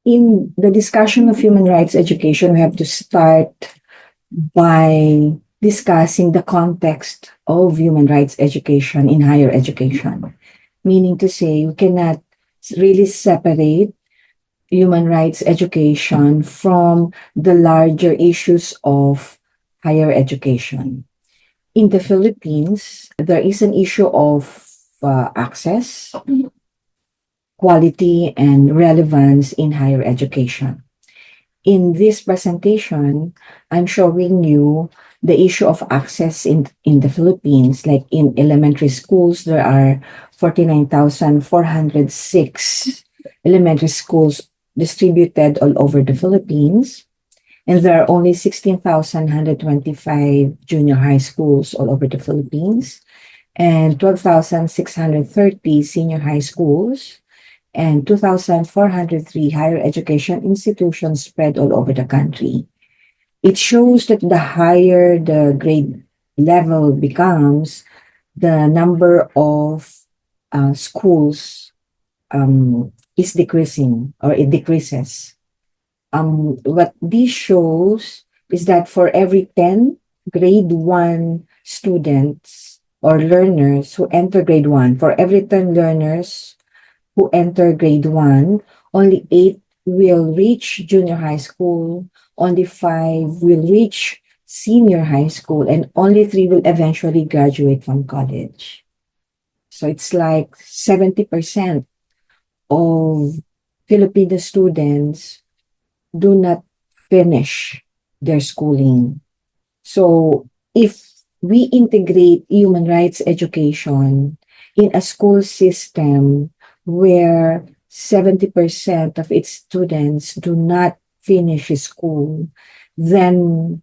in the discussion of human rights education, we have to start by discussing the context of human rights education in higher education. Meaning to say, we cannot really separate human rights education from the larger issues of higher education. In the Philippines, there is an issue of access, quality, and relevance in higher education. In this presentation, I'm showing you the issue of access in the Philippines. Like in elementary schools, there are 49,406 elementary schools distributed all over the Philippines. And there are only 16,125 junior high schools all over the Philippines, and 12,630 senior high schools, and 2,403 higher education institutions spread all over the country. It shows that the higher the grade level becomes, the number of schools is decreasing, or it decreases. What this shows is that for every 10 grade 1 students or learners who enter grade 1, for every 10 learners who enter grade 1, only 8 will reach junior high school, only 5 will reach senior high school, and only 3 will eventually graduate from college. So it's like 70% of Filipino students do not finish their schooling. So if we integrate human rights education in a school system where 70% of its students do not finish school, then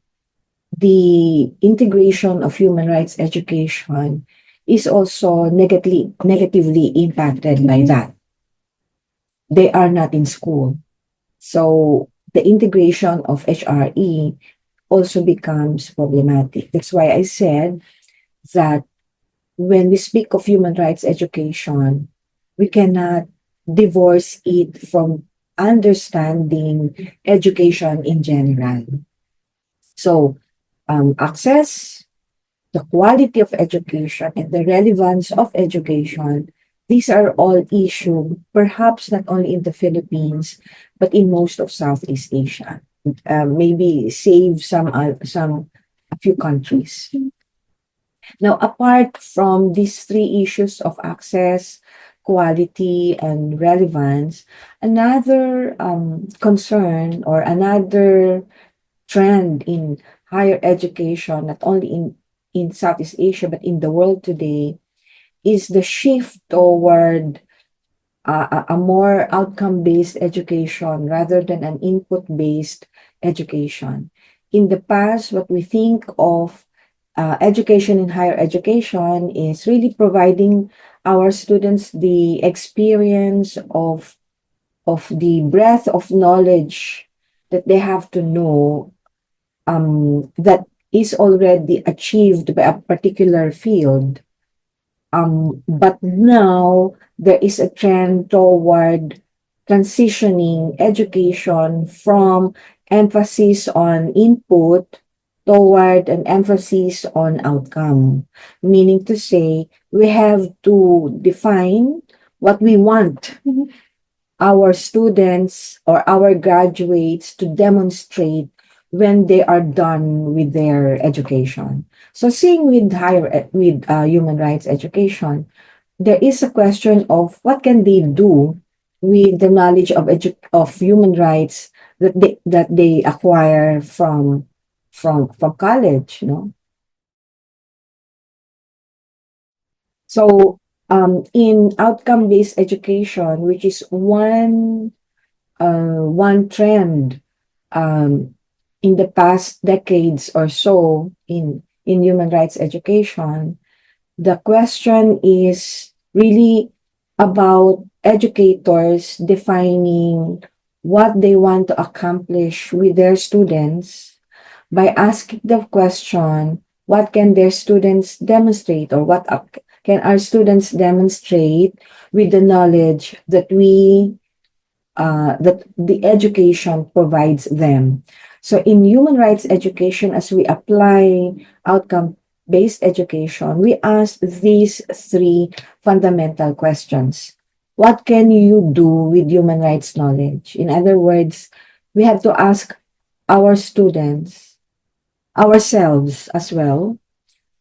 the integration of human rights education is also negatively impacted by that. They are not in school. So the integration of HRE also becomes problematic. That's why I said that when we speak of human rights education, we cannot divorce it from understanding education in general. So access, the quality of education, and the relevance of education, these are all issues, perhaps not only in the Philippines, but in most of Southeast Asia. Maybe save a few countries. Now, apart from these three issues of access, quality, and relevance, another concern or another trend in higher education, not only in Southeast Asia, but in the world today, is the shift toward a more outcome-based education rather than an input-based education. In the past, what we think of education in higher education is really providing our students the experience of the breadth of knowledge that they have to know that is already achieved by a particular field. But now there is a trend toward transitioning education from emphasis on input toward an emphasis on outcome. Meaning to say, we have to define what we want our students or our graduates to demonstrate when they are done with their education. So same with human rights education, there is a question of what can they do with the knowledge of human rights that they acquire from college, you know. So in outcome-based education, which is one trend in the past decades or so in human rights education, the question is really about educators defining what they want to accomplish with their students by asking the question, what can their students demonstrate, or what can our students demonstrate with the knowledge that we that the education provides them. So in human rights education, as we apply outcome-based education, we ask these three fundamental questions. What can you do with human rights knowledge? In other words, we have to ask our students, ourselves as well,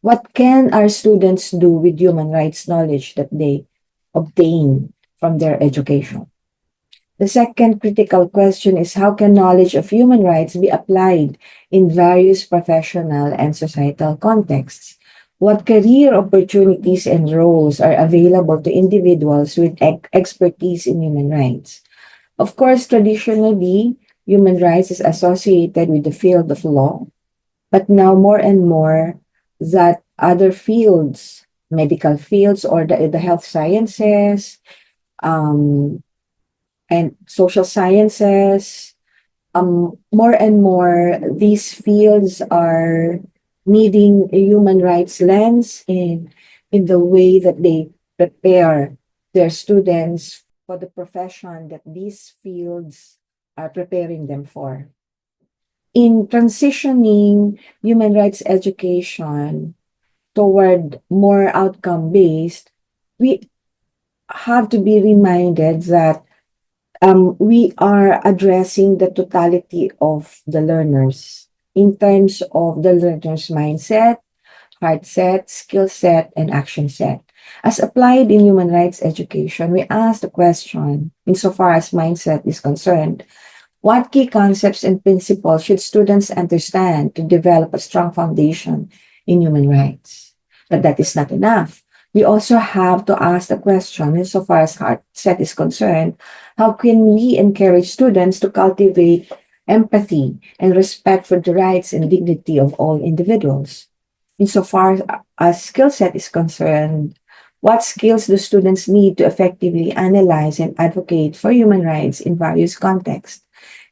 what can our students do with human rights knowledge that they obtain from their education? The second critical question is how can knowledge of human rights be applied in various professional and societal contexts? What career opportunities and roles are available to individuals with expertise in human rights? Of course, traditionally, human rights is associated with the field of law, but now more and more that other fields, medical fields or the health sciences, um, and social sciences, more and more these fields are needing a human rights lens in the way that they prepare their students for the profession that these fields are preparing them for. In transitioning human rights education toward more outcome based, we have to be reminded that we are addressing the totality of the learners in terms of the learner's mindset, heart set, skill set, and action set. As applied in human rights education, we ask the question, insofar as mindset is concerned, what key concepts and principles should students understand to develop a strong foundation in human rights? But that is not enough. We also have to ask the question, insofar as heart set is concerned, how can we encourage students to cultivate empathy and respect for the rights and dignity of all individuals? Insofar as skill set is concerned, what skills do students need to effectively analyze and advocate for human rights in various contexts?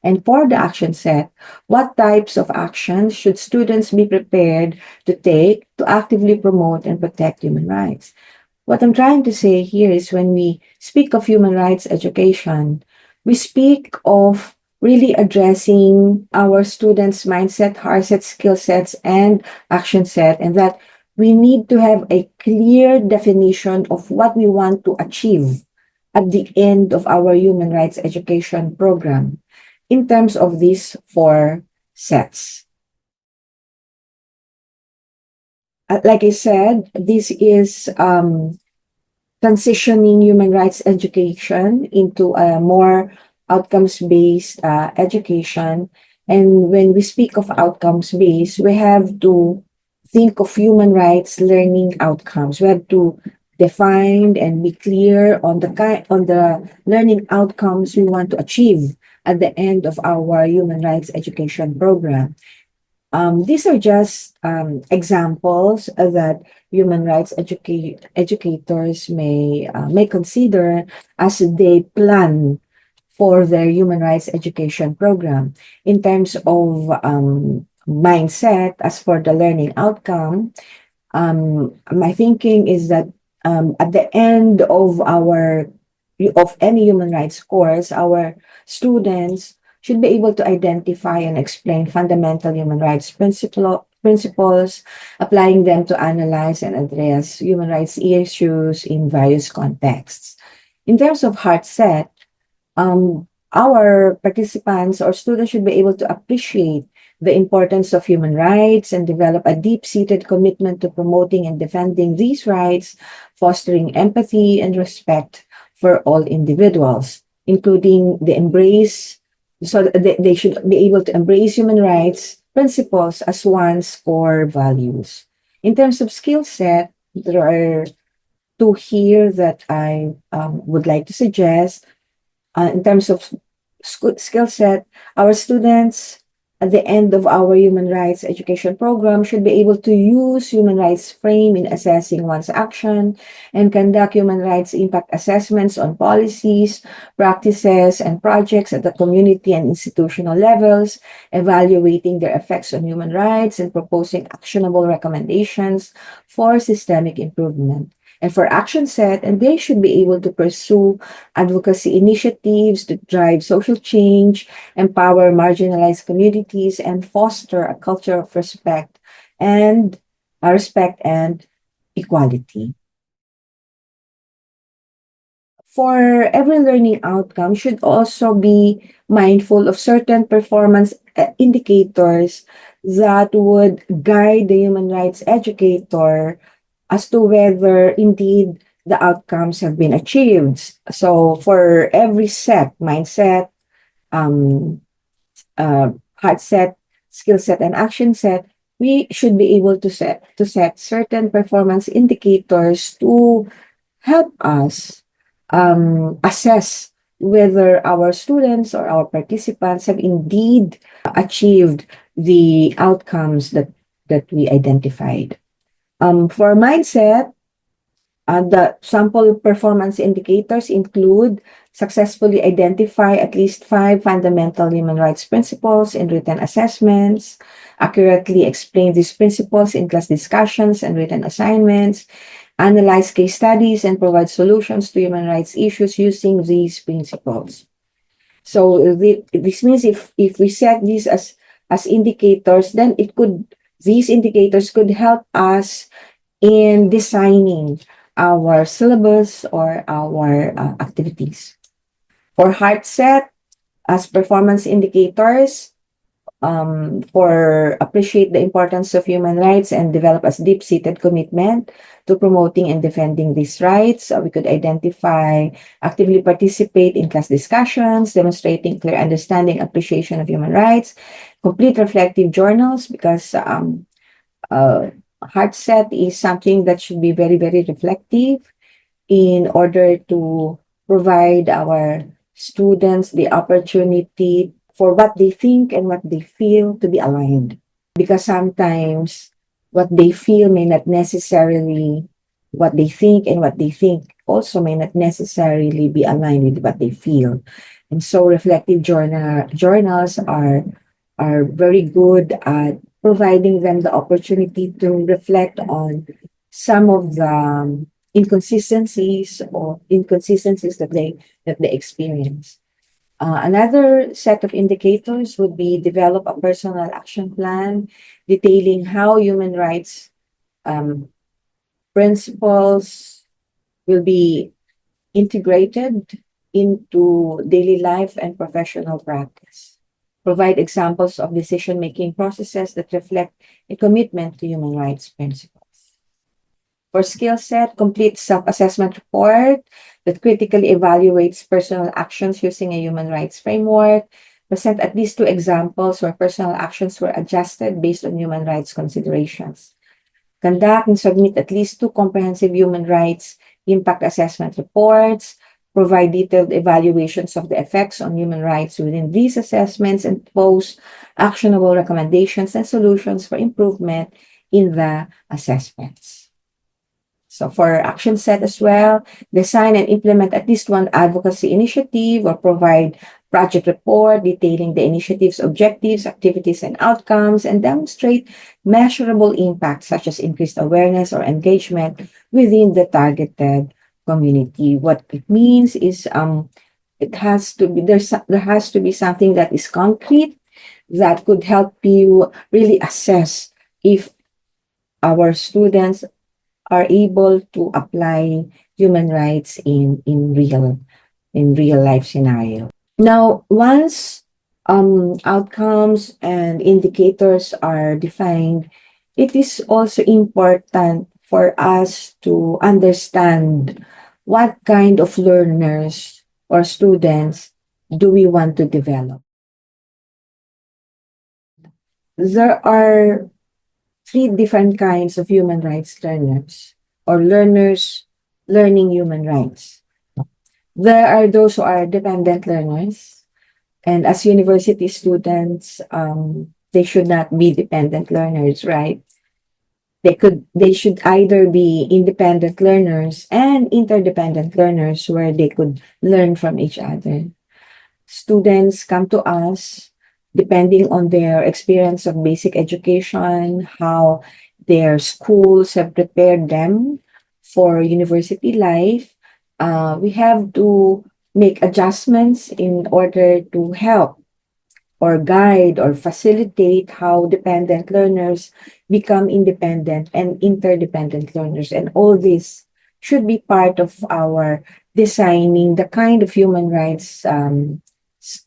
And for the action set, what types of actions should students be prepared to take to actively promote and protect human rights? What I'm trying to say here is when we speak of human rights education, we speak of really addressing our students' mindset, heart set, skill sets, and action set, and that we need to have a clear definition of what we want to achieve at the end of our human rights education program in terms of these four sets. Like I said, this is transitioning human rights education into a more outcomes-based education. And when we speak of outcomes-based, we have to think of human rights learning outcomes. We have to define and be clear on the learning outcomes we want to achieve at the end of our human rights education program. These are just examples that human rights educators may consider as they plan for their human rights education program. In terms of mindset, as for the learning outcome, my thinking is that at the end of any human rights course, our students should be able to identify and explain fundamental human rights principles, applying them to analyze and address human rights issues in various contexts. In terms of heart set, our participants or students should be able to appreciate the importance of human rights and develop a deep-seated commitment to promoting and defending these rights, fostering empathy and respect for all individuals, including the embrace, so that they should be able to embrace human rights principles as one's core values. In terms of skill set, there are two here that I would like to suggest. In terms of skill set, our students at the end of our human rights education program should be able to use human rights frame in assessing one's action and conduct human rights impact assessments on policies, practices, and projects at the community and institutional levels, evaluating their effects on human rights and proposing actionable recommendations for systemic improvement. And for action set, and they should be able to pursue advocacy initiatives to drive social change, empower marginalized communities, and foster a culture of respect and equality. For every learning outcome should also be mindful of certain performance indicators that would guide the human rights educator as to whether indeed the outcomes have been achieved. So for every set, mindset, um, heart set, skill set, and action set, we should be able to set certain performance indicators to help us assess whether our students or our participants have indeed achieved the outcomes that we identified. For mindset, the sample performance indicators include successfully identify at least 5 fundamental human rights principles in written assessments, accurately explain these principles in class discussions and written assignments, analyze case studies, and provide solutions to human rights issues using these principles. So this means if we set these as indicators, then these indicators could help us in designing our syllabus or our activities. For heart set, as performance indicators, for appreciate the importance of human rights and develop a deep-seated commitment to promoting and defending these rights. We could identify, actively participate in class discussions, demonstrating clear understanding, appreciation of human rights, complete reflective journals, because heart set is something that should be very, very reflective in order to provide our students the opportunity for what they think and what they feel to be aligned. Because sometimes what they feel may not necessarily what they think, and what they think also may not necessarily be aligned with what they feel. And so reflective journals are very good at providing them the opportunity to reflect on some of the inconsistencies that they experience. Another set of indicators would be develop a personal action plan detailing how human rights um, principles will be integrated into daily life and professional practice. Provide examples of decision-making processes that reflect a commitment to human rights principles. For skill set, complete self-assessment report that critically evaluates personal actions using a human rights framework. Present at least 2 examples where personal actions were adjusted based on human rights considerations. Conduct and submit at least 2 comprehensive human rights impact assessment reports. Provide detailed evaluations of the effects on human rights within these assessments, and post actionable recommendations and solutions for improvement in the assessments. So for action set as well, design and implement at least 1 advocacy initiative, or provide project report detailing the initiative's objectives, activities, and outcomes, and demonstrate measurable impacts such as increased awareness or engagement within the targeted community. What it means is there has to be something that is concrete that could help you really assess if our students are able to apply human rights in real life scenario. Now, once outcomes and indicators are defined, it is also important for us to understand what kind of learners or students do we want to develop. There are 3 different kinds of human rights learners, or learners learning human rights. There are those who are dependent learners, and as university students, they should not be dependent learners, right? They should either be independent learners and interdependent learners, where they could learn from each other. Students come to us depending on their experience of basic education, how their schools have prepared them for university life, we have to make adjustments in order to help or guide or facilitate how dependent learners become independent and interdependent learners. And all this should be part of our designing the kind of human rights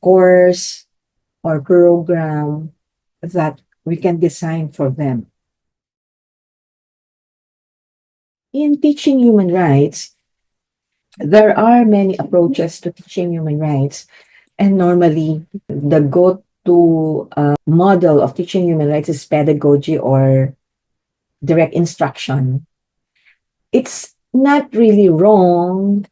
course or program that we can design for them. In teaching human rights, there are many approaches to teaching human rights. And normally, the go-to model of teaching human rights is pedagogy or direct instruction. It's not really wrong.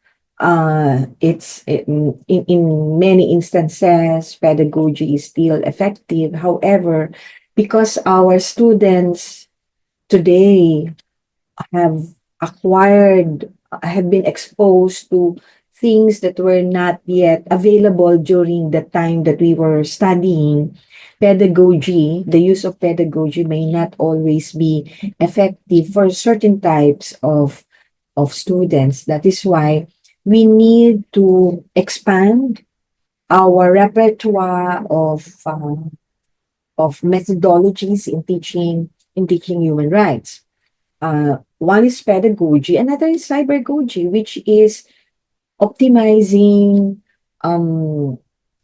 It's in many instances, pedagogy is still effective. However, because our students today have have been exposed to things that were not yet available during the time that we were studying. Pedagogy, the use of pedagogy may not always be effective for certain types of students. That is why we need to expand our repertoire of methodologies in teaching human rights. One is pedagogy, another is cybergogy, which is optimizing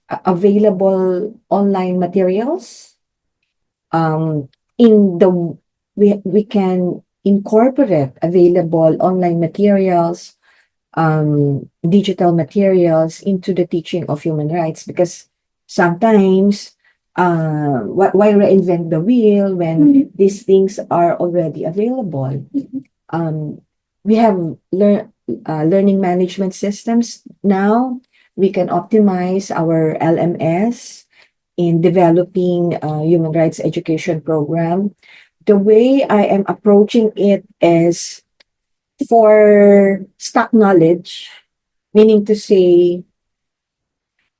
available online materials. In the we can incorporate available online materials, digital materials into the teaching of human rights, because sometimes why reinvent the wheel when these things are already available? We have learning management systems now. We can optimize our LMS in developing a human rights education program. The way I am approaching it is for stock knowledge, meaning to say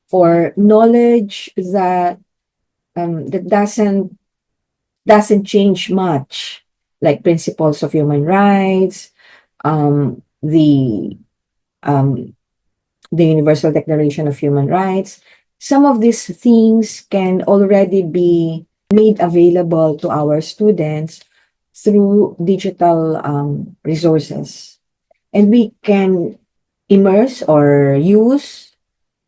for knowledge that doesn't change much, like principles of human rights, um, the um, the Universal Declaration of Human Rights. Some of these things can already be made available to our students through digital resources. And we can immerse or use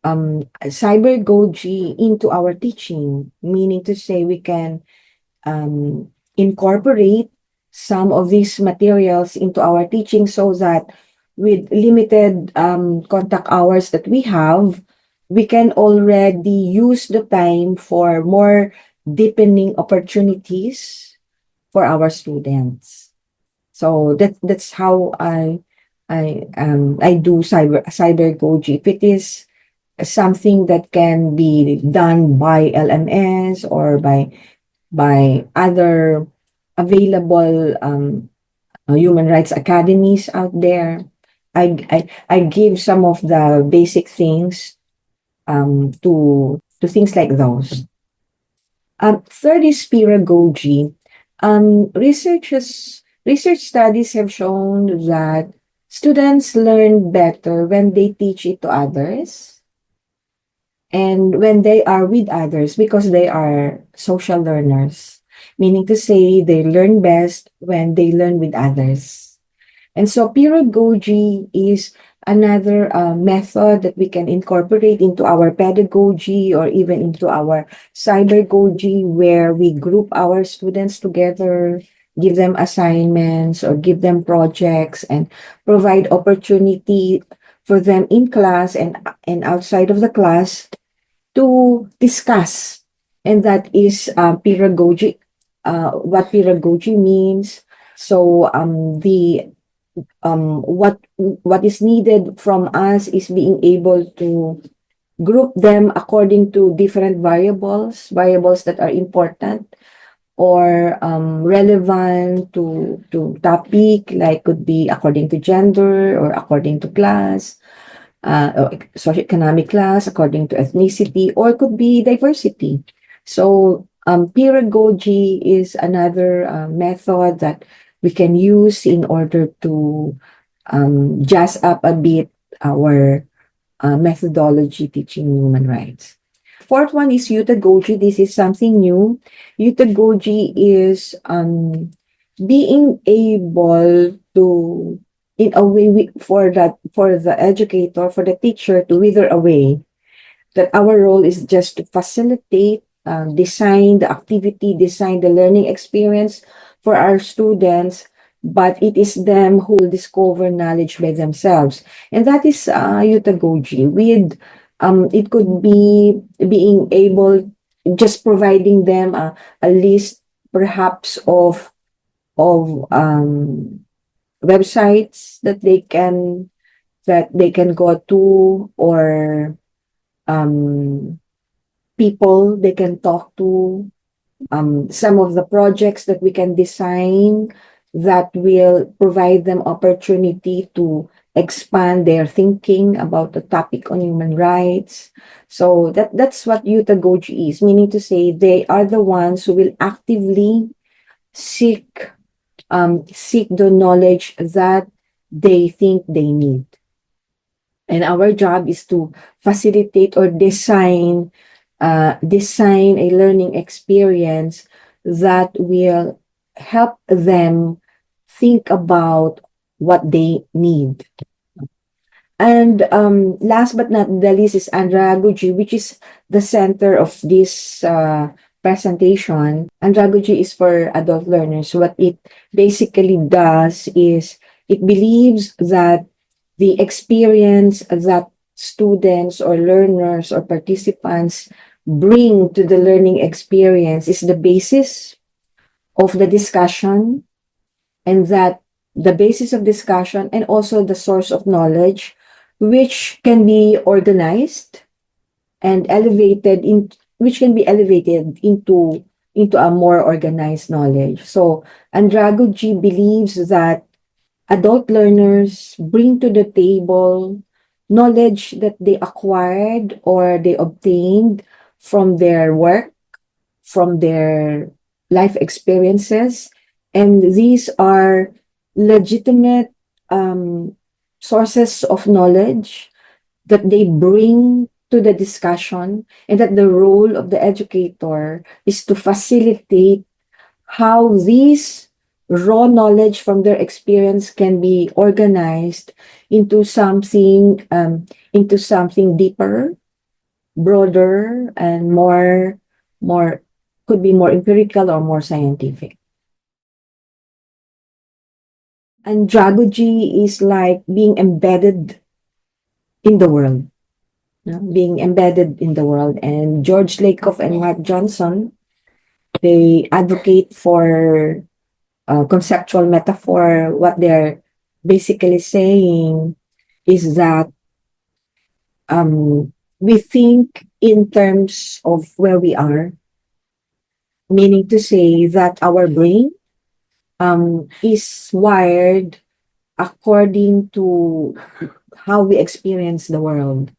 cybergogy into our teaching, meaning to say we can incorporate some of these materials into our teaching so that with limited contact hours that we have, we can already use the time for more deepening opportunities for our students. So that's how I do cybergogy. If it is something that can be done by LMS or by other available human rights academies out there, I give some of the basic things to things like those. Third is pedagogy. Research studies have shown that students learn better when they teach it to others and when they are with others, because they are social learners, meaning to say they learn best when they learn with others. And so pedagogy is another method that we can incorporate into our pedagogy or even into our cybergogy, where we group our students together, give them assignments or give them projects, and provide opportunity for them in class and outside of the class to discuss. And that is pedagogy, what pedagogy means. So what is needed from us is being able to group them according to different variables that are important or relevant to topic, like could be according to gender or according to class, socioeconomic class, according to ethnicity, or could be diversity. So pedagogy is another method that we can use in order to jazz up a bit our methodology teaching human rights. Fourth one is Goji. This is something new. Goji is being able to, in a way, for the educator, for the teacher to wither away that our role is just to facilitate, design the activity, design the learning experience for our students, but it is them who will discover knowledge by themselves. And that is Goji. It could be being able, just providing them a list perhaps of websites that they can go to, or um, people they can talk to, some of the projects that we can design that will provide them opportunity to expand their thinking about the topic on human rights. So that's what Goji is, meaning to say they are the ones who will actively seek seek the knowledge that they think they need. And our job is to facilitate or design a learning experience that will help them think about what they need. And last but not the least is Andragogy, which is the center of this presentation. Andragogy is for adult learners. What it basically does is it believes that the experience that students or learners or participants bring to the learning experience is the basis of the discussion, and that the basis of discussion and also the source of knowledge, which can be organized and elevated in which can be elevated into a more organized knowledge. So Andragogy believes that adult learners bring to the table knowledge that they acquired or they obtained from their work, from their life experiences, and these are legitimate sources of knowledge that they bring to the discussion, and that the role of the educator is to facilitate how these raw knowledge from their experience can be organized into something deeper, broader, and more could be more empirical or more scientific. Andragogy is like being embedded in the world, being embedded in the world. And George Lakoff and Mark Johnson, they advocate for conceptual metaphor. What they're basically saying is that we think in terms of where we are, meaning to say that our brain is wired according to how we experience the world.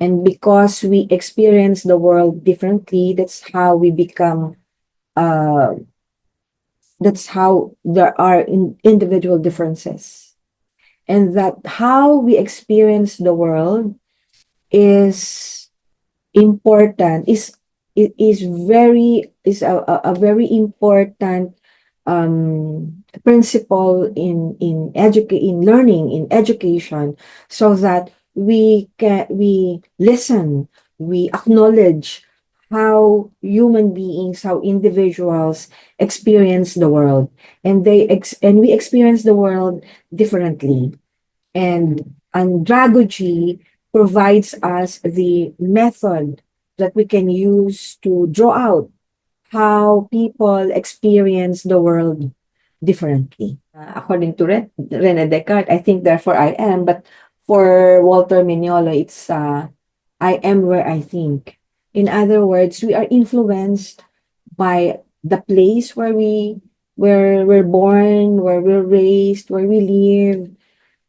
And because we experience the world differently, uh, that's how there are individual differences. And that how we experience the world is important, is a very important principle in learning, in education, so that we listen, we acknowledge how human beings, how individuals experience the world, and we experience the world differently. And Andragogy provides us the method that we can use to draw out how people experience the world differently. According to Rene Descartes, I think therefore I am, but for Walter Mignolo, it's I am where I think. In other words, we are influenced by the place where we're born, where we're raised, where we live,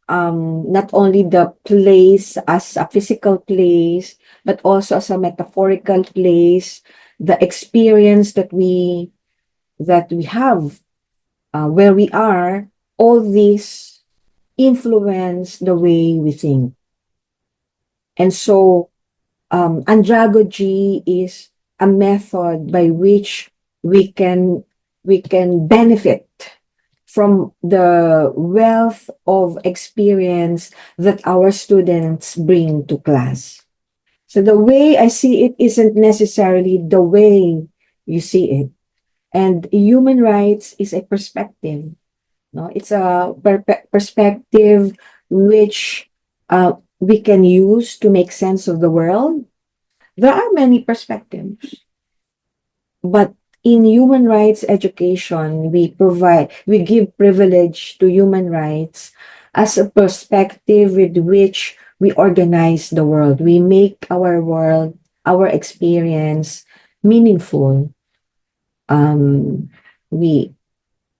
not only the place as a physical place, but also as a metaphorical place, the experience that we have where we are, all these influence the way we think. And so andragogy is a method by which we can we can benefit from the wealth of experience that our students bring to class. So the way I see it isn't necessarily the way you see it. And human rights is a perspective. No, it's a perspective which we can use to make sense of the world. There are many perspectives, but in human rights education, we give privilege to human rights as a perspective with which we organize the world. We make our world, our experience meaningful. We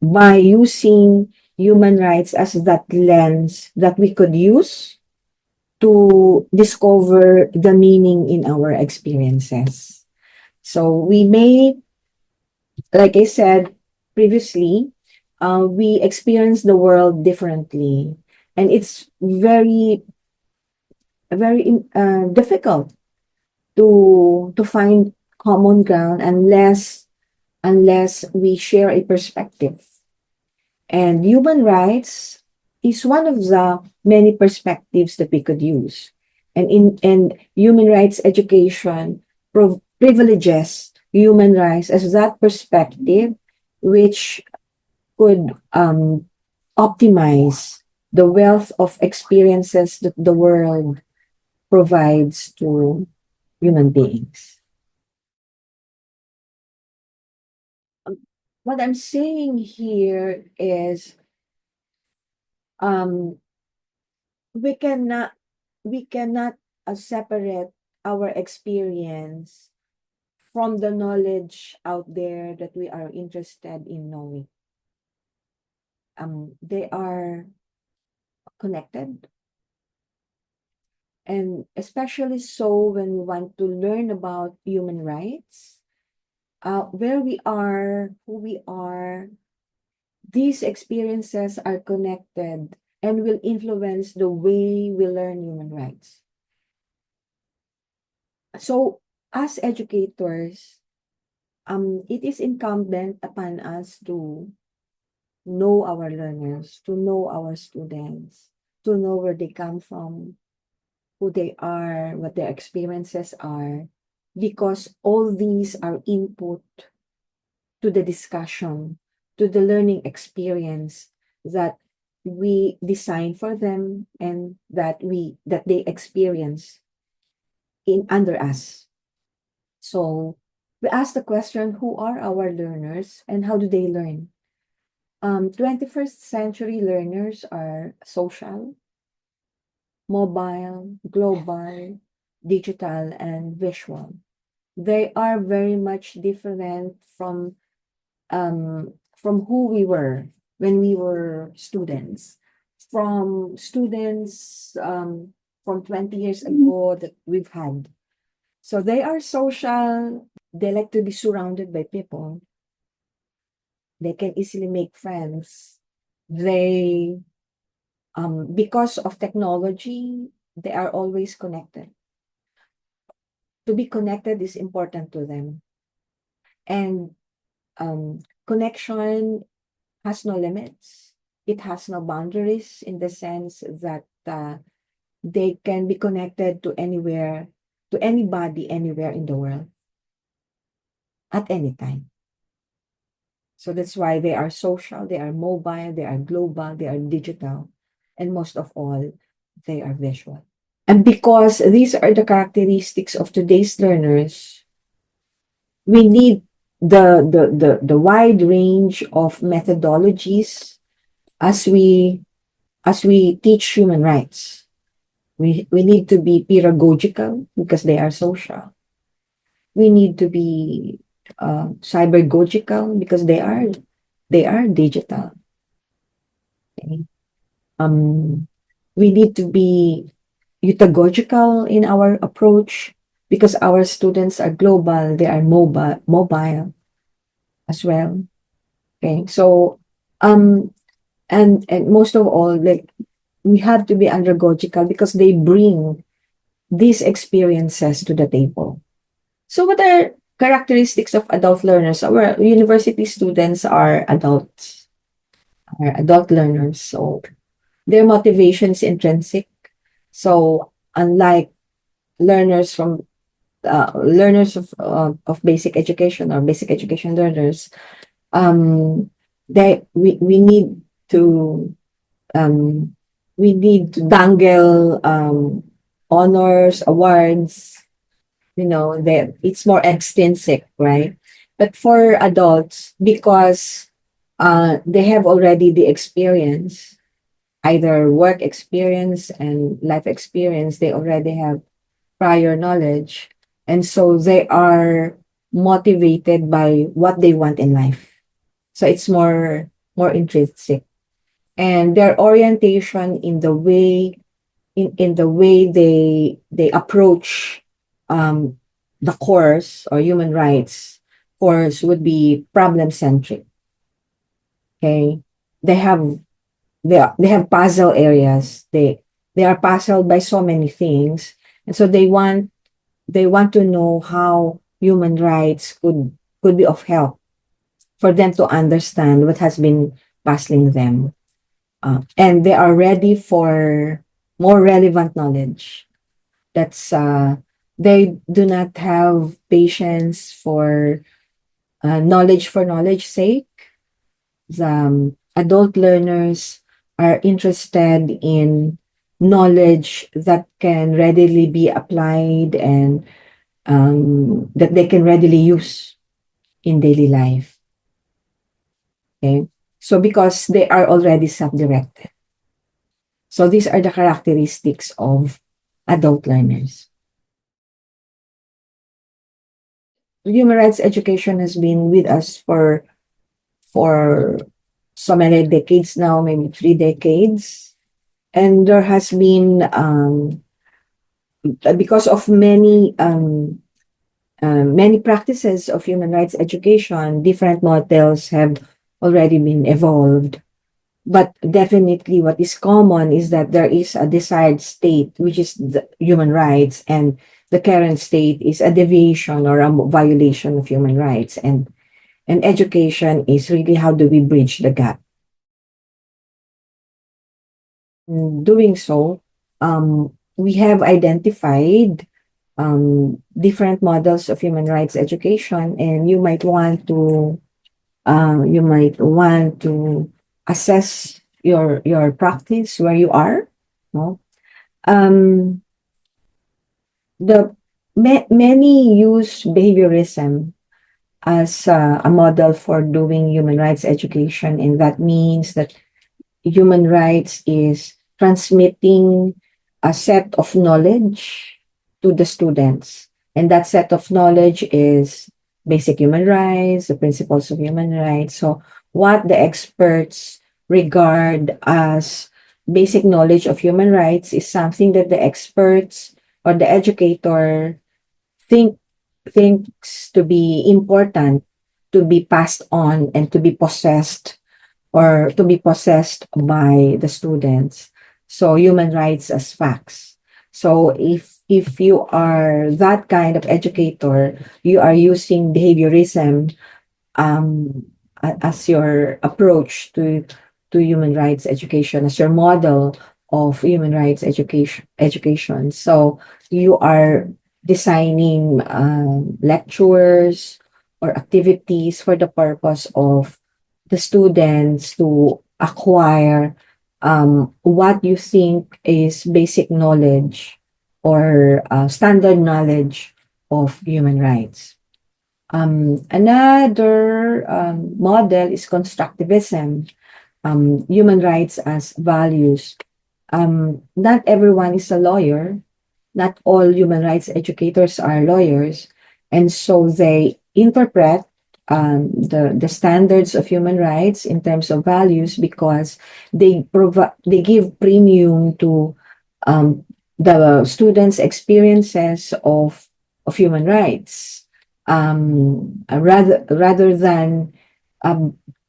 by using human rights as that lens that we could use to discover the meaning in our experiences. So we may, like I said previously, we experience the world differently, and it's very difficult to find common ground unless we share a perspective. And human rights is one of the many perspectives that we could use. And human rights education privileges human rights as that perspective which could optimize the wealth of experiences that the world provides to human beings. What I'm saying here is um, we cannot we cannot separate our experience from the knowledge out there that we are interested in knowing. They are connected, and especially so when we want to learn about human rights, where we are, who we are. These experiences are connected and will influence the way we learn human rights. So, as educators, it is incumbent upon us to know our learners, to know our students, to know where they come from, who they are, what their experiences are, because all these are input to the discussion, to the learning experience that we design for them and that they experience in under us. So we ask the question, who are our learners and how do they learn? 21st century learners are social, mobile, global, digital, and visual. They are very much different from who we were when we were students, from students from 20 years ago that we've had. So they are social, they like to be surrounded by people, they can easily make friends. They, because of technology, they are always connected. To be connected is important to them. And connection has no limits. It has no boundaries in the sense that they can be connected to anywhere, to anybody, anywhere in the world at any time. So that's why they are social, they are mobile, they are global, they are digital, and most of all, they are visual. And because these are the characteristics of today's learners, we need the wide range of methodologies as we teach human rights. We need to be pedagogical because they are social. We need to be cybergogical because they are digital. Okay? Um, we need to be utagogical in our approach because our students are global, they are mobile as well. Okay, so and most of all, like we have to be andragogical because they bring these experiences to the table. So what are characteristics of adult learners? Our university students are adults, are adult learners. So their motivation is intrinsic. So unlike learners from learners of basic education or basic education learners, um, we need to um, dangle honors, awards, that it's more extrinsic, right? But for adults, because they have already the experience, either work experience and life experience, they already have prior knowledge. And so they are motivated by what they want in life. So it's more intrinsic. And their orientation in the way in the way they approach um, the course or human rights course would be problem centric. Okay, they have they have puzzle areas. They are puzzled by so many things, and so they want to know how human rights could be of help for them to understand what has been puzzling them, and they are ready for more relevant knowledge. That's they do not have patience for knowledge sake. The adult learners are interested in knowledge that can readily be applied and that they can readily use in daily life. Okay, so because they are already self-directed, so these are the characteristics of adult learners. Human rights education has been with us for so many decades now, maybe 3 decades. And there has been, because of many practices of human rights education, different models have already been evolved. But definitely, what is common is that there is a desired state, which is the human rights, and the current state is a deviation or a violation of human rights. And education is really how do we bridge the gap. In doing so, we have identified different models of human rights education, and you might want to assess your practice where you are. No, um, the many use behaviorism as a model for doing human rights education, and that means that human rights is transmitting a set of knowledge to the students. And that set of knowledge is basic human rights, the principles of human rights. So, what the experts regard as basic knowledge of human rights is something that the experts or the educator think thinks to be important to be passed on and to be possessed or to be possessed by the students. So human rights as facts. So if you are that kind of educator, you are using behaviorism as your approach to human rights education, as your model of human rights education. So you are designing lectures or activities for the purpose of the students to acquire what you think is basic knowledge or standard knowledge of human rights. Another model is constructivism, human rights as values. Not everyone is a lawyer. Not all human rights educators are lawyers. And so they interpret the standards of human rights in terms of values because they give premium to the students' experiences of human rights rather than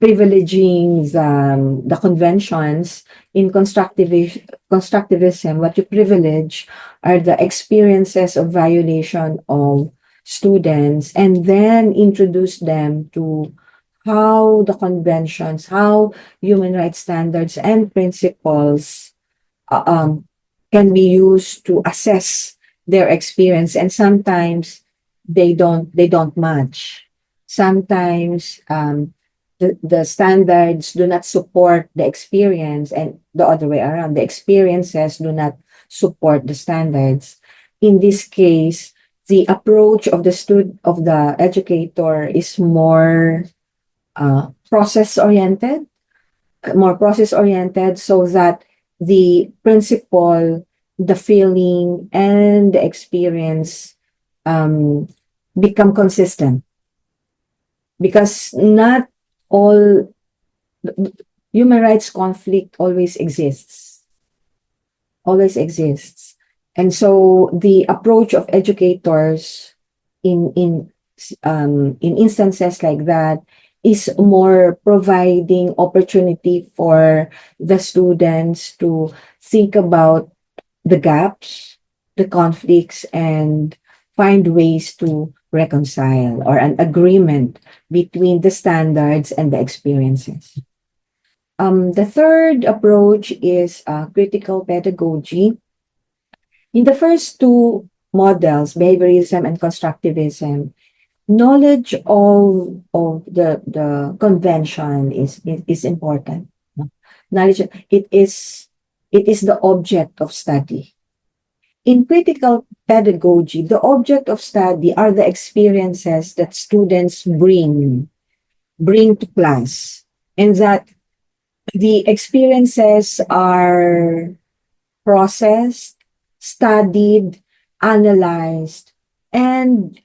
privileging the conventions in constructivism. What you privilege are the experiences of violation of students, and then introduce them to how the conventions, how human rights standards and principles uh, um, can be used to assess their experience. And sometimes they don't match. Sometimes the standards do not support the experience, and the other way around, the experiences do not support the standards. In this case, the approach of the educator is process oriented more process oriented, so that the principle, the feeling, and the experience um, become consistent, because not all human rights conflict always exists. And so the approach of educators in instances like that is more providing opportunity for the students to think about the gaps, the conflicts, and find ways to reconcile, or an agreement between the standards and the experiences. The third approach is critical pedagogy. In the first two models, behaviorism and constructivism, knowledge of the convention is important. No? Knowledge, it is the object of study. In critical pedagogy, the object of study are the experiences that students bring to class, and that the experiences are processed, studied, analyzed, and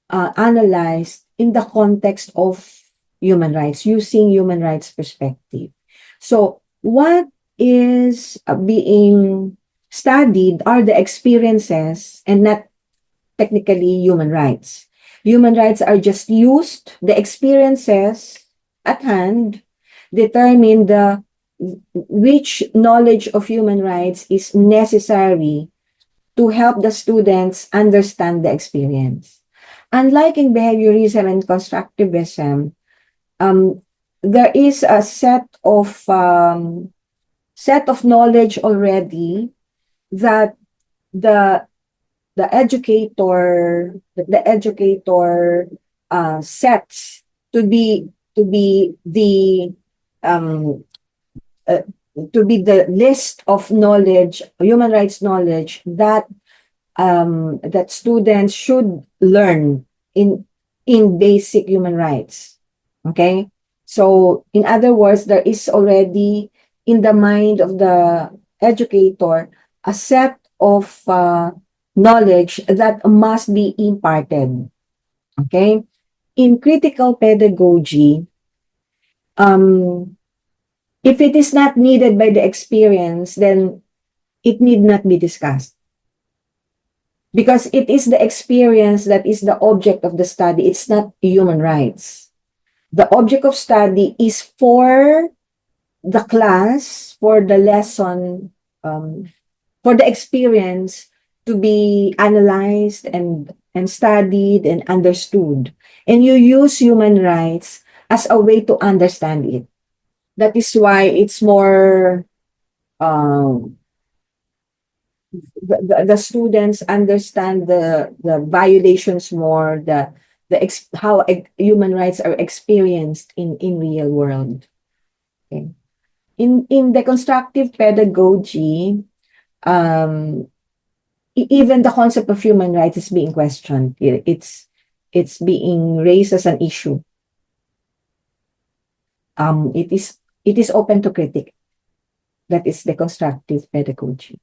analyzed in the context of human rights, using human rights perspective. So what is being studied are the experiences, and not technically human rights. Human rights are just used, the experiences at hand determine the which knowledge of human rights is necessary to help the students understand the experience. Unlike in behaviorism and constructivism, um, there is a set of knowledge already that the the educator sets to be the um, uh, to be the list of knowledge, human rights knowledge, that students should learn in basic human rights. Okay, so in other words, there is already in the mind of the educator a set of knowledge that must be imparted. Okay, in critical pedagogy, um, if it is not needed by the experience, then it need not be discussed, because it is the experience that is the object of the study. It's not human rights. The object of study is for the class, for the lesson, for the experience to be analyzed and studied and understood. And you use human rights as a way to understand it. That is why it's more um, the students understand the violations more, how human rights are experienced in real world. Okay. In the constructive pedagogy, um, even the concept of human rights is being questioned. It's being raised as an issue. It is open to critique. That is the constructive pedagogy.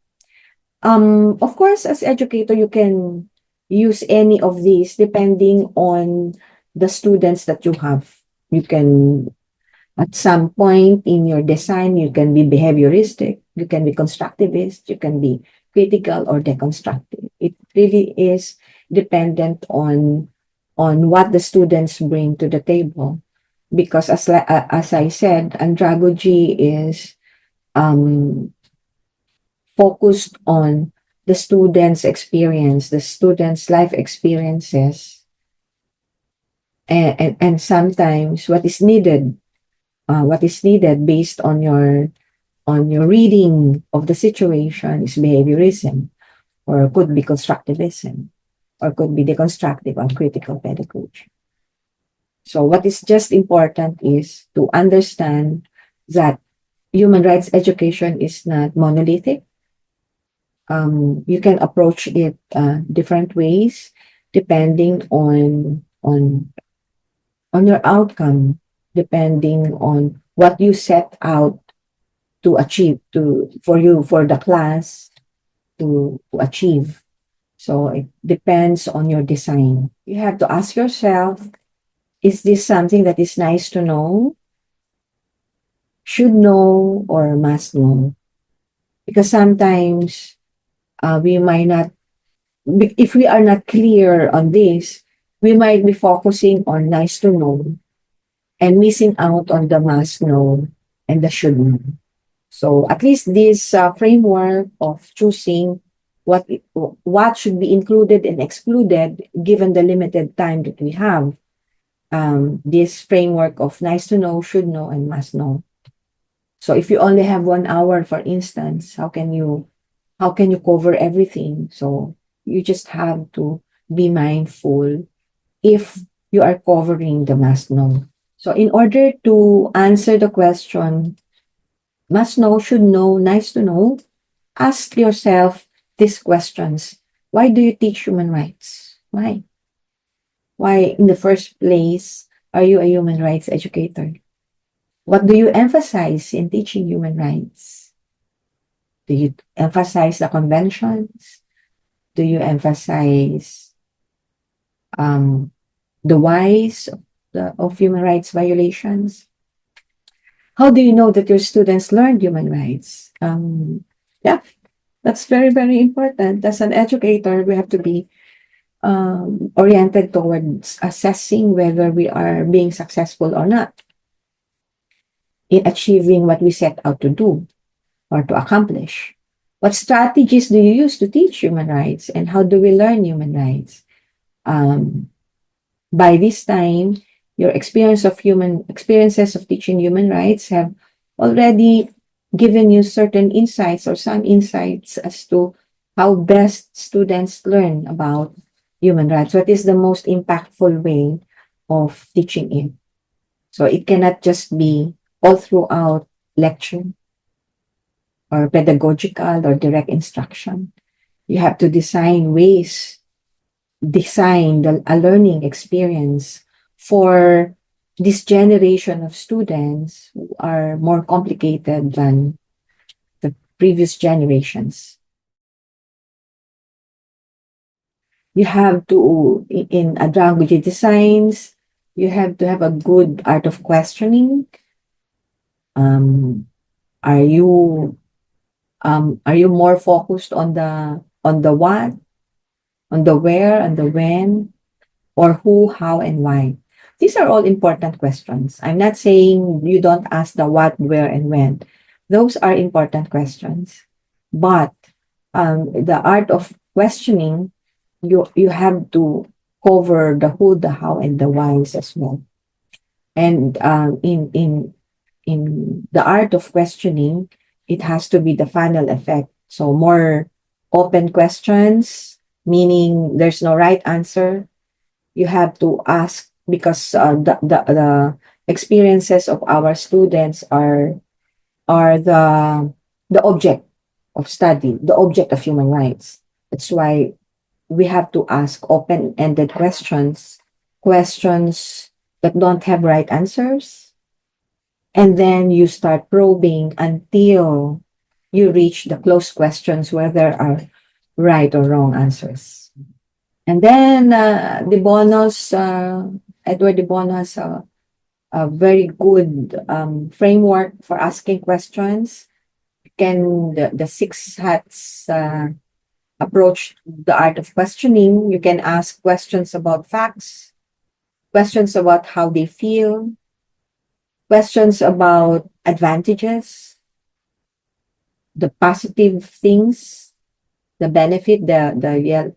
Of course, as educator, you can use any of these depending on the students that you have. You can, at some point in your design, you can be behavioristic, you can be constructivist, you can be critical or deconstructive. It really is dependent on what the students bring to the table. because as I said, Andragogy is um, focused on the student's experience, the student's life experiences, and sometimes what is needed based on your reading of the situation is behaviorism, or could be constructivism, or could be deconstructive or critical pedagogy. So what is just important is to understand that human rights education is not monolithic. You can approach it different ways depending on your outcome, depending on what you set out to achieve to for the class to achieve. So it depends on your design. You have to ask yourself, is this something that is nice to know, should know, or must know? Because sometimes we might not, if we are not clear on this, we might be focusing on nice to know and missing out on the must know and the should know. So at least this framework of choosing what should be included and excluded given the limited time that we have. This framework of nice to know, should know, and must know. So if you only have 1 hour, for instance, how can you cover everything? So you just have to be mindful if you are covering the must know. So in order to answer the question, must know, should know, nice to know, ask yourself these questions. Why do you teach human rights? Why? Why, in the first place, are you a human rights educator? What do you emphasize in teaching human rights? Do you emphasize the conventions? Do you emphasize um, the whys of human rights violations? How do you know that your students learned human rights? Yeah, that's very, very important. As an educator, we have to be oriented towards assessing whether we are being successful or not in achieving what we set out to do or to accomplish. What strategies do you use to teach human rights, and how do we learn human rights? Um, by this time, your experiences of teaching human rights have already given you certain insights or some insights as to how best students learn about human rights. What is the most impactful way of teaching it? So it cannot just be all throughout lecture or pedagogical or direct instruction. You have to design a learning experience for this generation of students who are more complicated than the previous generations. You have to, in Andragogy designs, you have to have a good art of questioning. Um, are you more focused on the what, on the where, and the when, or who, how, and why? These are all important questions. I'm not saying you don't ask the what, where, and when. Those are important questions. But the art of questioning, you have to cover the who, the how, and the whys as well. And in the art of questioning, it has to be the funnel effect. So more open questions, meaning there's no right answer. You have to ask because the experiences of our students are the object of study, the object of human rights. That's why we have to ask open-ended questions, questions that don't have right answers, and then you start probing until you reach the closed questions where there are right or wrong answers. And then Edward de Bono has a very good framework for asking questions. Can the six hats approach the art of questioning? You can ask questions about facts, questions about how they feel, questions about advantages, the positive things, the benefit, the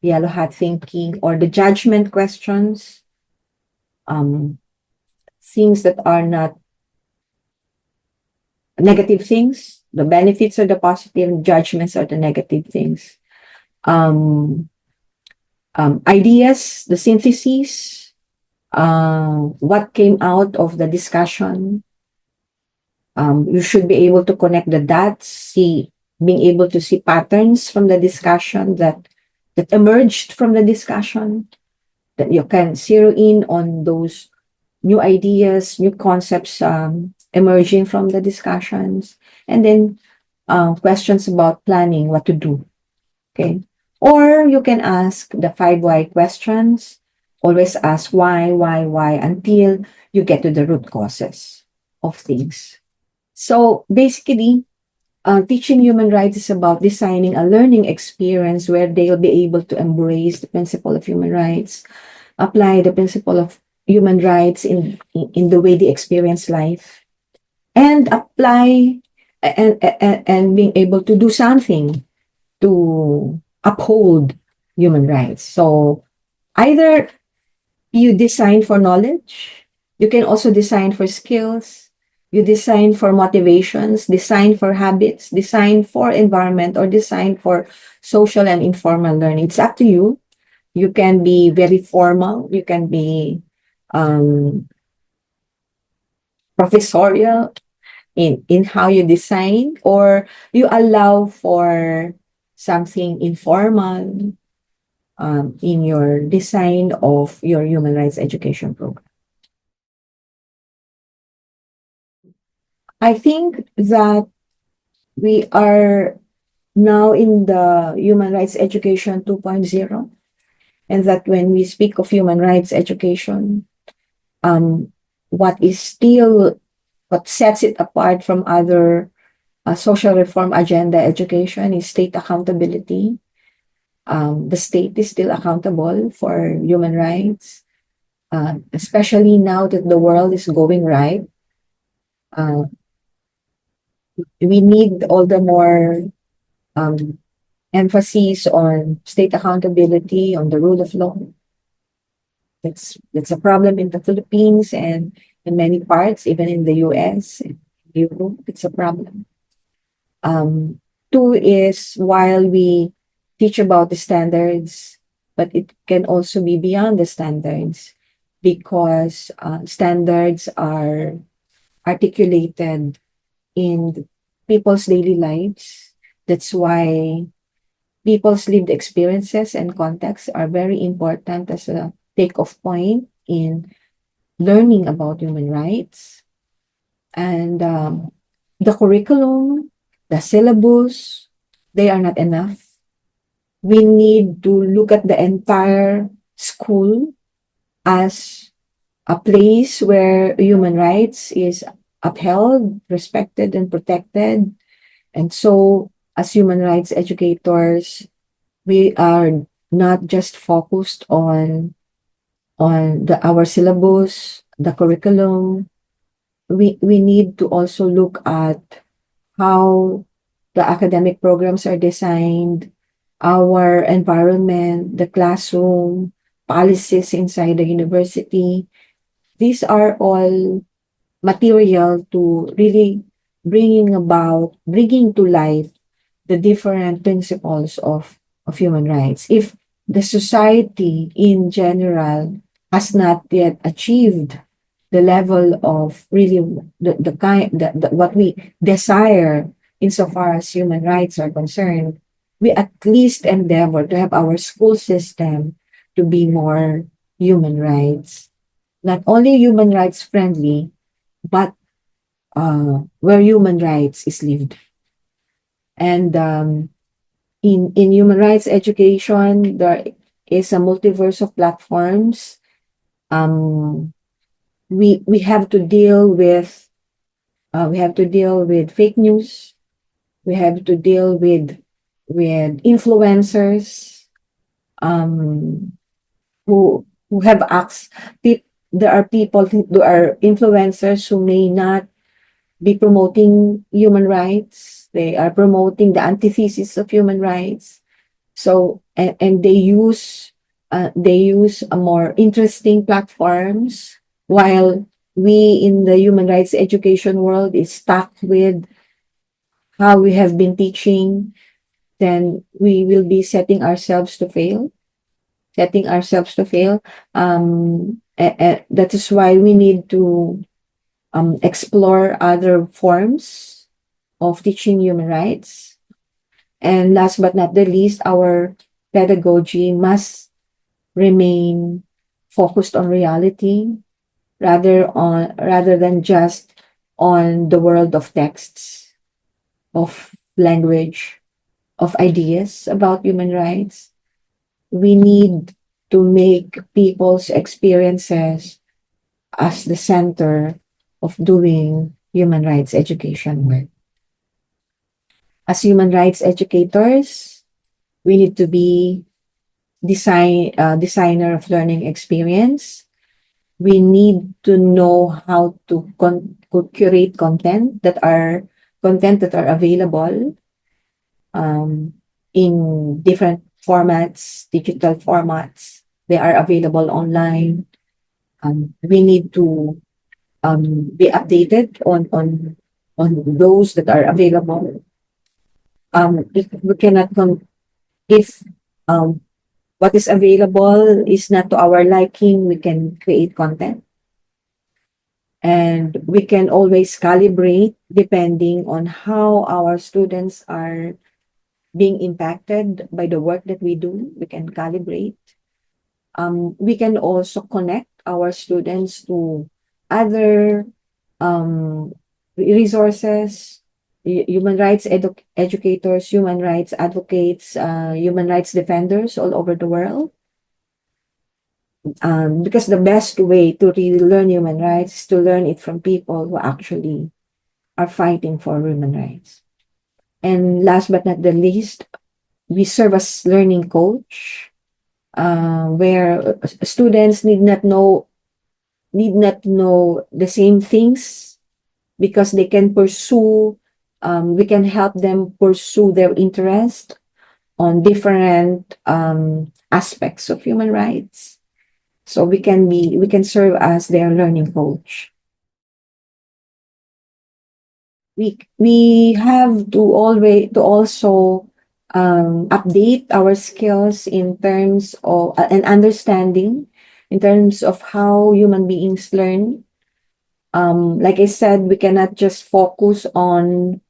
yellow hat thinking, or the judgment questions, um, things that are not negative things, the benefits are the positive, judgments are the negative things. Um, Ideas, the synthesis, what came out of the discussion. You should be able to connect the dots, being able to see patterns from the discussion that emerged from the discussion, that you can zero in on those new ideas, new concepts emerging from the discussions, and then questions about planning, what to do. Okay. Or you can ask the five why questions. Always ask why, until you get to the root causes of things. So basically, teaching human rights is about designing a learning experience where they'll be able to embrace the principle of human rights, apply the principle of human rights in the way they experience life, and apply and being able to do something to uphold human rights. So either you design for knowledge, you can also design for skills, you design for motivations, design for habits, design for environment, or design for social and informal learning. It's up to you. You can be very formal, you can be um, professorial in how you design, or you allow for something informal in your design of your human rights education program. I think that we are now in the human rights education 2.0, and that when we speak of human rights education, um, what is still what sets it apart from other social reform agenda education is state accountability. The state is still accountable for human rights, especially now that the world is going right. Uh, we need all the more um, emphasis on state accountability, on the rule of law. That's a problem in the Philippines and in many parts, even in the US and Europe. It's a problem. Two is, while we teach about the standards, but it can also be beyond the standards, because standards are articulated in people's daily lives. That's why people's lived experiences and contexts are very important as a take-off point in learning about human rights. And the curriculum, the syllabus, they are not enough. We need to look at the entire school as a place where human rights is upheld, respected, and protected. And so, as human rights educators, we are not just focused on our syllabus, the curriculum. We need to also look at how the academic programs are designed, our environment, the classroom, policies inside the university. These are all material to really bringing to life the different principles of human rights. If the society in general has not yet achieved the level of really the kind the what we desire insofar as human rights are concerned, we at least endeavor to have our school system to be more human rights, not only human rights friendly, but where human rights is lived. And in human rights education, there is a multiverse of platforms. Um, we have to deal with fake news. We have to deal with influencers um, who have there are people there are influencers who may not be promoting human rights. They are promoting the antithesis of human rights. So and they use a more interesting platforms, while we in the human rights education world is stuck with how we have been teaching. Then we will be setting ourselves to fail, setting ourselves to fail. That is why we need to explore other forms of teaching human rights. And last but not the least, our pedagogy must remain focused on reality, rather than just on the world of texts, of language, of ideas about human rights. We need to make people's experiences as the center of doing human rights education work. As human rights educators, we need to be designer of learning experience. We need to know how to curate content that are available in different formats, digital formats. They are available online. We need to be updated on those that are available. If we cannot if um, what is available is not to our liking, we can create content, and we can always calibrate depending on how our students are being impacted by the work that we do. We can calibrate. We can also connect our students to other um, resources, human rights educators, human rights advocates, human rights defenders all over the world. Because the best way to really learn human rights is to learn it from people who actually are fighting for human rights. And last but not the least, we serve as learning coach, where students need not know the same things, because they can pursue. We can help them pursue their interest on different aspects of human rights. So we can serve as their learning coach. We have to always to also update our skills in terms of an understanding in terms of how human beings learn. Like I said, we cannot just focus on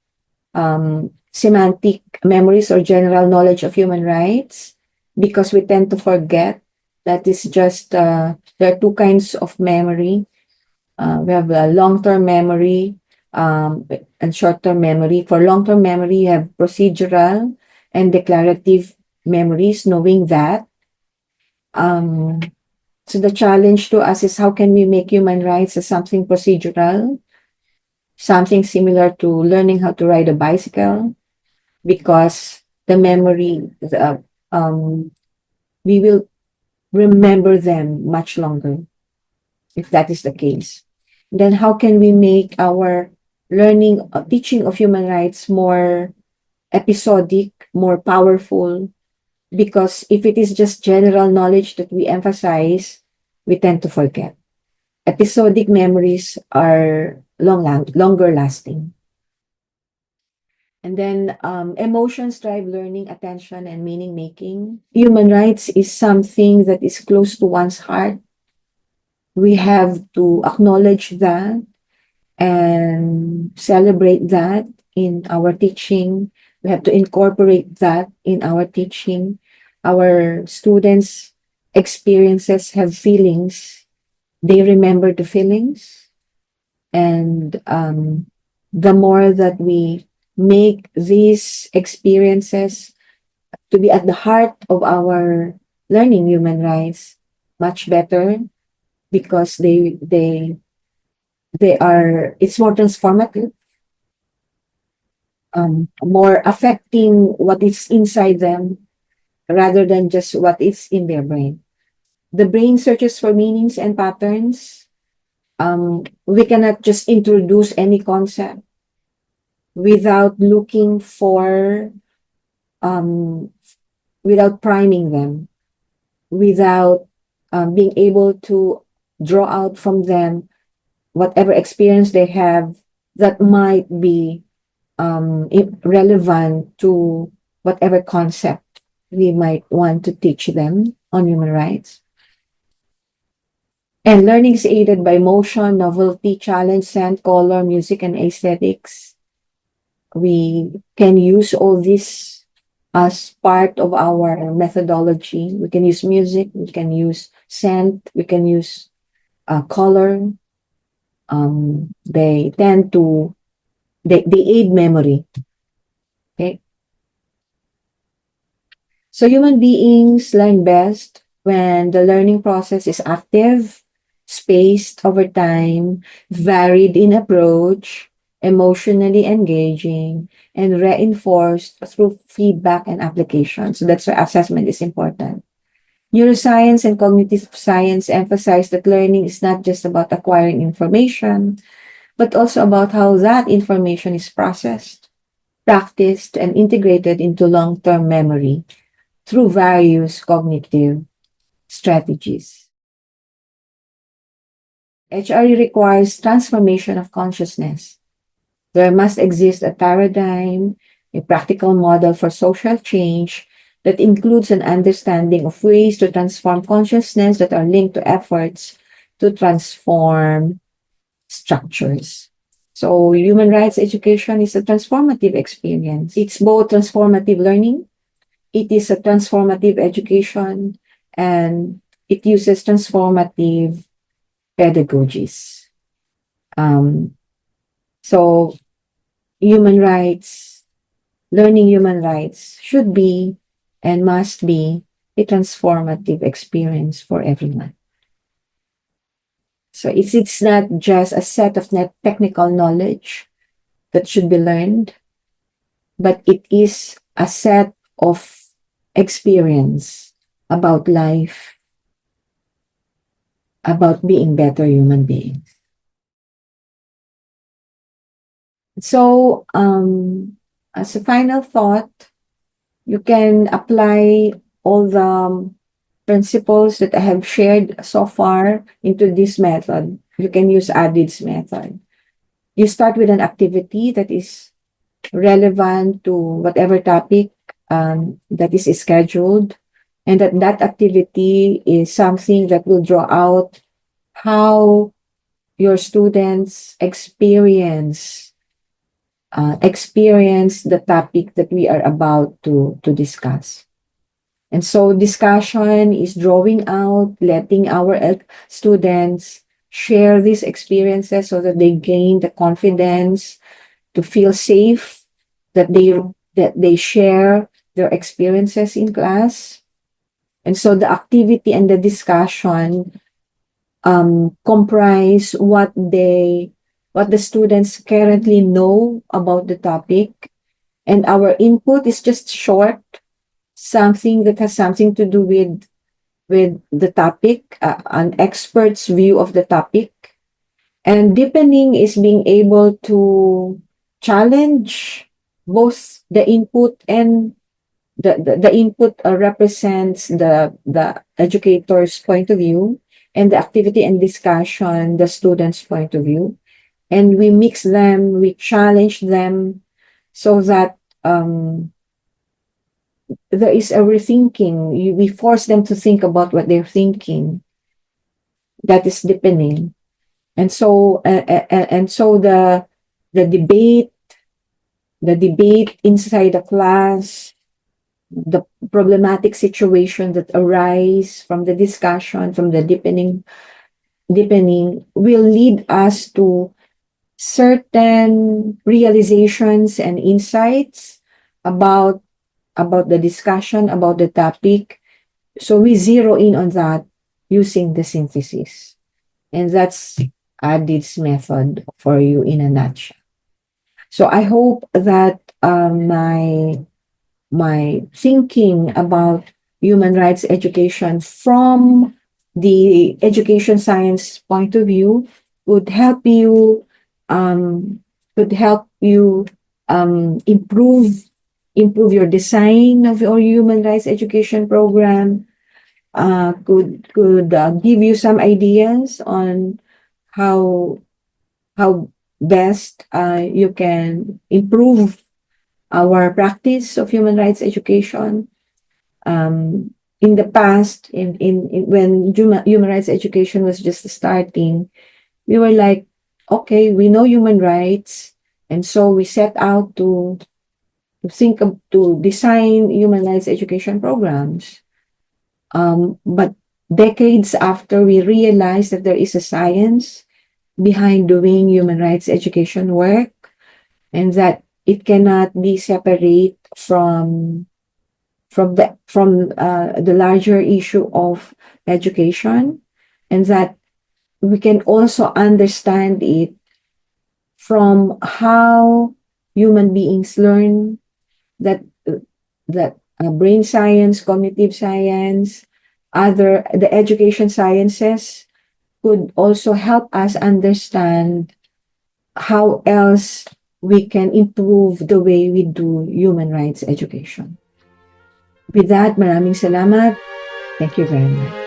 semantic memories or general knowledge of human rights, because we tend to forget that it's just there are two kinds of memory. We have a long-term memory and short-term memory. For long-term memory, you have procedural and declarative memories, knowing that. Um, so the challenge to us is how can we make human rights as something procedural, something similar to learning how to ride a bicycle, because the memory, we will remember them much longer if that is the case. Then how can we make our teaching of human rights more episodic, more powerful? Because if it is just general knowledge that we emphasize, we tend to forget. Episodic memories are longer lasting. And then emotions drive learning, attention, and meaning making. Human rights is something that is close to one's heart. We have to acknowledge that and celebrate that in our teaching. We have to incorporate that in our teaching. Our students' experiences have feelings. They remember the feelings. And the more that we make these experiences to be at the heart of our learning human rights, much better, because they are it's more transformative, more affecting what is inside them rather than just what is in their brain. The brain searches for meanings and patterns. We cannot just introduce any concept without looking for, um, without priming them, without being able to draw out from them whatever experience they have that might be relevant to whatever concept we might want to teach them on human rights. And learning is aided by motion, novelty, challenge, scent, color, music, and aesthetics. We can use all this as part of our methodology. We can use music, we can use scent, we can use color. They tend to, they aid memory. Okay. So human beings learn best when the learning process is active, spaced over time, varied in approach, emotionally engaging, and reinforced through feedback and application. So that's why assessment is important. Neuroscience and cognitive science emphasize that learning is not just about acquiring information, but also about how that information is processed, practiced, and integrated into long-term memory through various cognitive strategies. HRE requires transformation of consciousness. There must exist a paradigm, a practical model for social change that includes an understanding of ways to transform consciousness that are linked to efforts to transform structures. So human rights education is a transformative experience. It's both transformative learning, it is a transformative education, and it uses transformative pedagogies. Um, so human rights, learning human rights should be and must be a transformative experience for everyone. So it's not just a set of technical knowledge that should be learned, but it is a set of experience about life, about being better human beings. So, as a final thought, you can apply all the principles that I have shared so far into this method. You can use ADID's method. You start with an activity that is relevant to whatever topic that is scheduled, and that activity is something that will draw out how your students experience the topic that we are about to discuss. And so discussion is drawing out, letting our students share these experiences so that they gain the confidence to feel safe, that they share their experiences in class. And so the activity and the discussion comprise what the students currently know about the topic, and our input is just short, something that has something to do with the topic, an expert's view of the topic. And deepening is being able to challenge both the input, and the input represents the educator's point of view, and the activity and discussion the student's point of view, and we mix them, we challenge them, so that there is a rethinking. We force them to think about what they're thinking. That is deepening. And so the debate, the debate inside the class, the problematic situation that arise from the discussion, from the deepening will lead us to certain realizations and insights about the discussion, about the topic. So we zero in on that using the synthesis. And that's Adit's method for you in a nutshell. So I hope that my thinking about human rights education from the education science point of view would help you um, could help you improve your design of your human rights education program, could give you some ideas on how how best you can improve our practice of human rights education. In the past, in when human rights education was just starting, we were like, okay, we know human rights, and so we set out to design human rights education programs. But decades after, we realized that there is a science behind doing human rights education work, and that it cannot be separate from the larger issue of education, and that we can also understand it from how human beings learn, that brain science, cognitive science, other the education sciences could also help us understand how else we can improve the way we do human rights education. With that, maraming salamat. Thank you very much.